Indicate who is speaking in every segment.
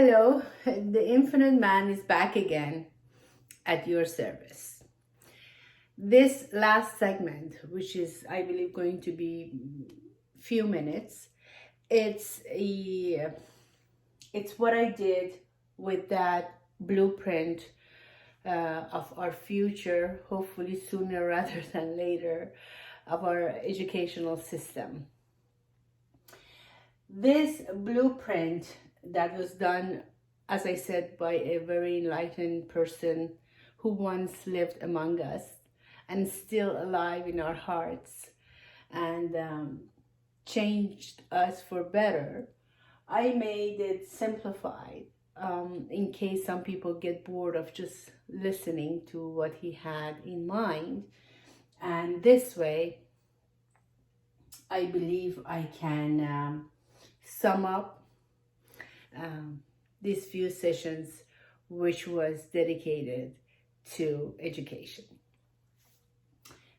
Speaker 1: Hello, the Infinite Man is back again at your service. This last segment, which is, I believe, going to be few minutes, it's what I did with that blueprint of our future, hopefully sooner rather than later, of our educational system. This blueprint that was done, as I said, by a very enlightened person who once lived among us and still alive in our hearts and changed us for better. I made it simplified in case some people get bored of just listening to what he had in mind. And this way, I believe I can sum up these few sessions, which was dedicated to education.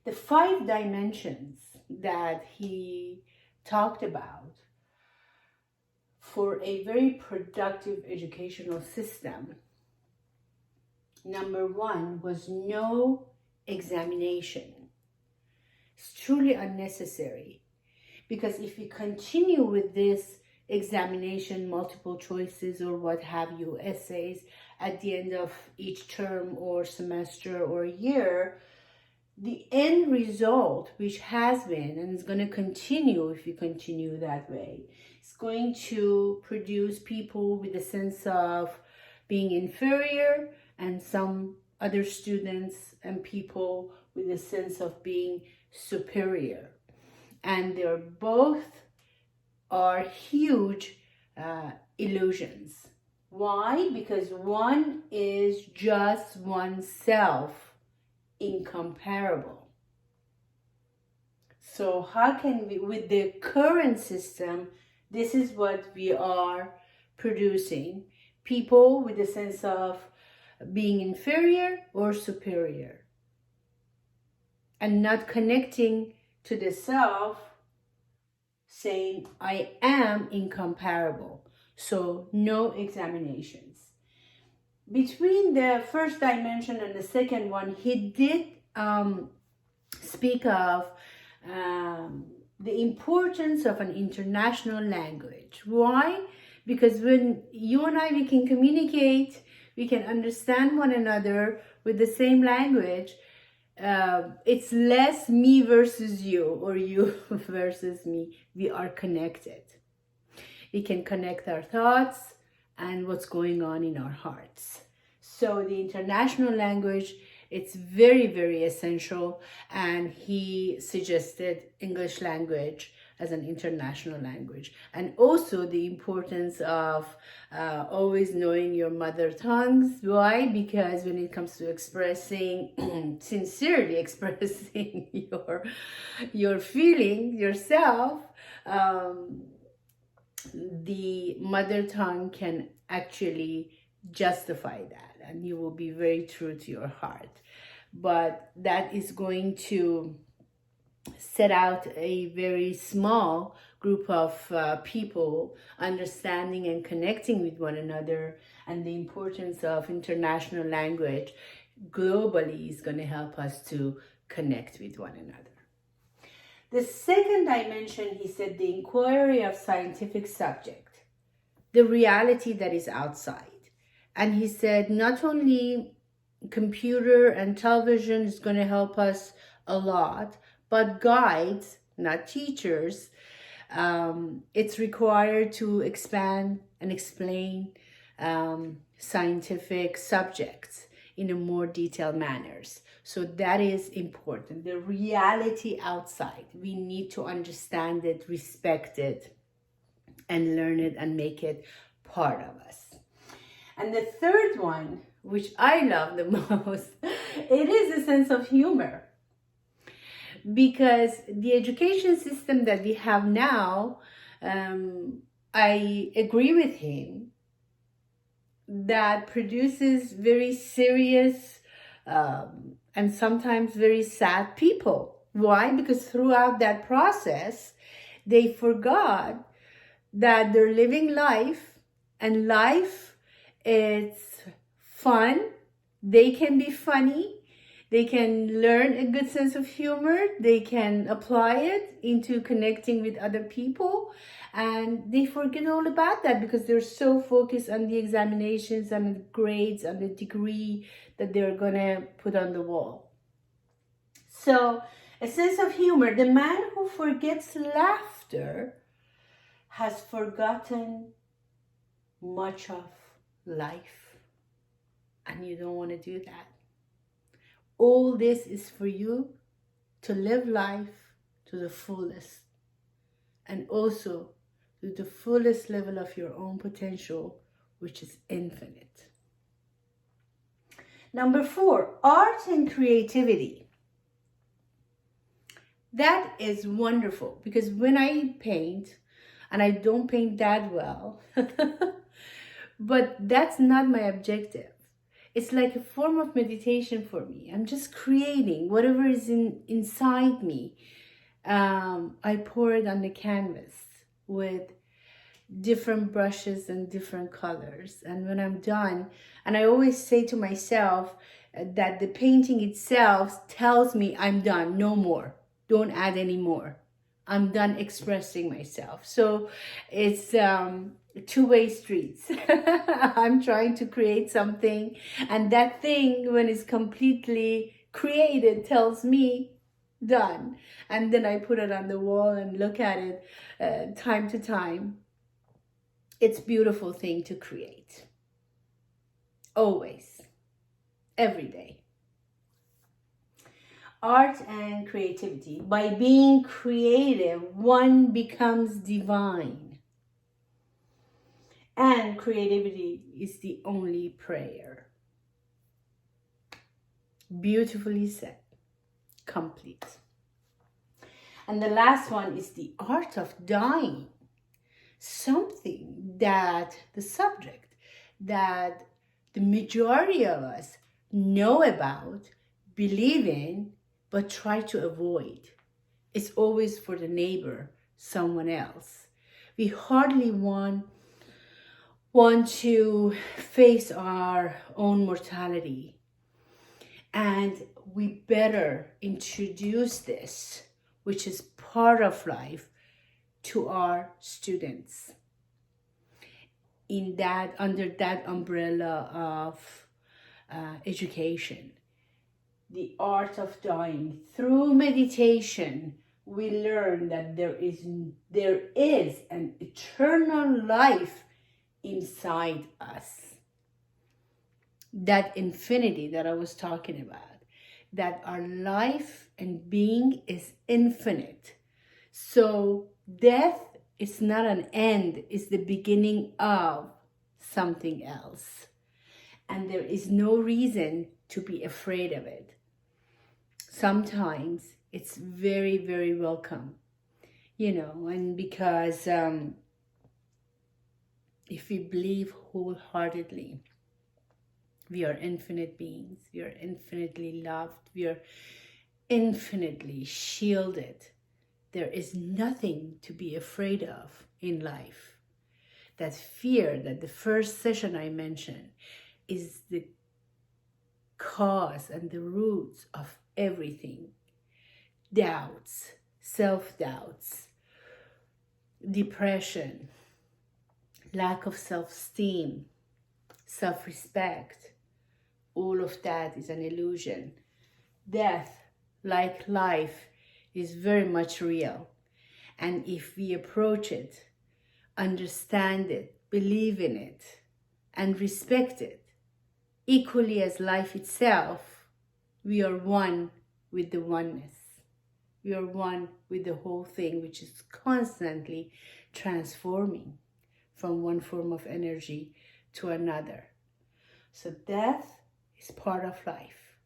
Speaker 1: The 5 dimensions that he talked about for a very productive educational system. Number 1 was no examination. It's truly unnecessary, because if we continue with this examination, multiple choices, or what have you, essays at the end of each term or semester or year, the end result, which has been and is going to continue if you continue that way, is going to produce people with a sense of being inferior, and some other students and people with a sense of being superior. And they're both are huge illusions. Why? Because one is just oneself, incomparable. So how can we, with the current system, this is what we are producing: people with a sense of being inferior or superior, and not connecting to the self, saying I am incomparable. So no examinations. Between the first dimension and the second one, he did speak of the importance of an international language. Why? Because when you and I, we can communicate, we can understand one another with the same language. It's less me versus you, or you versus me. We are connected. We can connect our thoughts and what's going on in our hearts. So the international language, it's very, very essential. And he suggested English language as an international language. And also the importance of always knowing your mother tongues. Why? Because when it comes to expressing, sincerely expressing your feeling, yourself, the mother tongue can actually justify that, and you will be very true to your heart. But that is going to set out a very small group of people understanding and connecting with one another, and the importance of international language globally is going to help us to connect with one another. The second dimension, he said, the inquiry of scientific subject, the reality that is outside. And he said not only computer and television is going to help us a lot, but guides, not teachers. It's required to expand and explain scientific subjects in a more detailed manners. So that is important. The reality outside, we need to understand it, respect it, and learn it and make it part of us. And the third one, which I love the most, it is a sense of humor. Because the education system that we have now, I agree with him, that produces very serious and sometimes very sad people. Why? Because throughout that process, they forgot that they're living life And life is fun. They can be funny. They can learn a good sense of humor. They can apply it into connecting with other people. And they forget all about that because they're so focused on the examinations and the grades and the degree that they're going to put on the wall. So, a sense of humor. The man who forgets laughter has forgotten much of life. And you don't want to do that. All this is for you to live life to the fullest, and also to the fullest level of your own potential, which is infinite. Number 4, art and creativity. That is wonderful because when I paint, and I don't paint that well, but that's not my objective. It's like a form of meditation for me. I'm just creating whatever is inside me. I pour it on the canvas with different brushes and different colors. And when I'm done, and I always say to myself that the painting itself tells me I'm done, no more. Don't add any more. I'm done expressing myself. So it's two-way streets. I'm trying to create something, and that thing, when it's completely created, tells me done. And then I put it on the wall and look at it time to time. It's a beautiful thing to create. Always. Every day. Art and creativity. By being creative, one becomes divine. And creativity is the only prayer. Beautifully said. Complete. And the last one is the art of dying. Something that the subject that the majority of us know about, believe in, but try to avoid. It's always for the neighbor, someone else. We hardly want to face our own mortality. And we better introduce this, which is part of life, to our students. Under that umbrella of education. The art of dying. Through meditation, we learn that there is an eternal life inside us. That infinity that I was talking about. That our life and being is infinite. So death is not an end, it's the beginning of something else. And there is no reason to be afraid of it. Sometimes it's very, very welcome, and because if we believe wholeheartedly, we are infinite beings, we are infinitely loved, we are infinitely shielded. There is nothing to be afraid of in life. That fear, that the first session I mentioned, is the cause and the roots of everything. Doubts, self-doubts, depression, lack of self-esteem, self-respect, all of that is an illusion. Death, like life, is very much real. And if we approach it, understand it, believe in it, and respect it, equally as life itself, we are one with the oneness. We are one with the whole thing, which is constantly transforming from one form of energy to another. So death is part of life.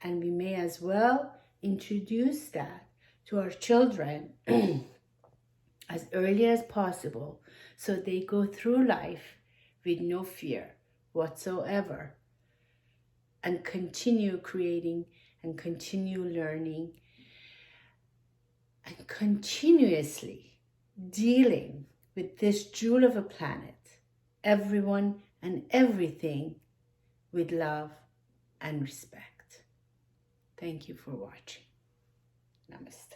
Speaker 1: And we may as well introduce that to our children as early as possible, so they go through life with no fear whatsoever and continue creating and continue learning and continuously dealing with this jewel of a planet everyone and everything with love and respect. Thank you for watching. Namaste.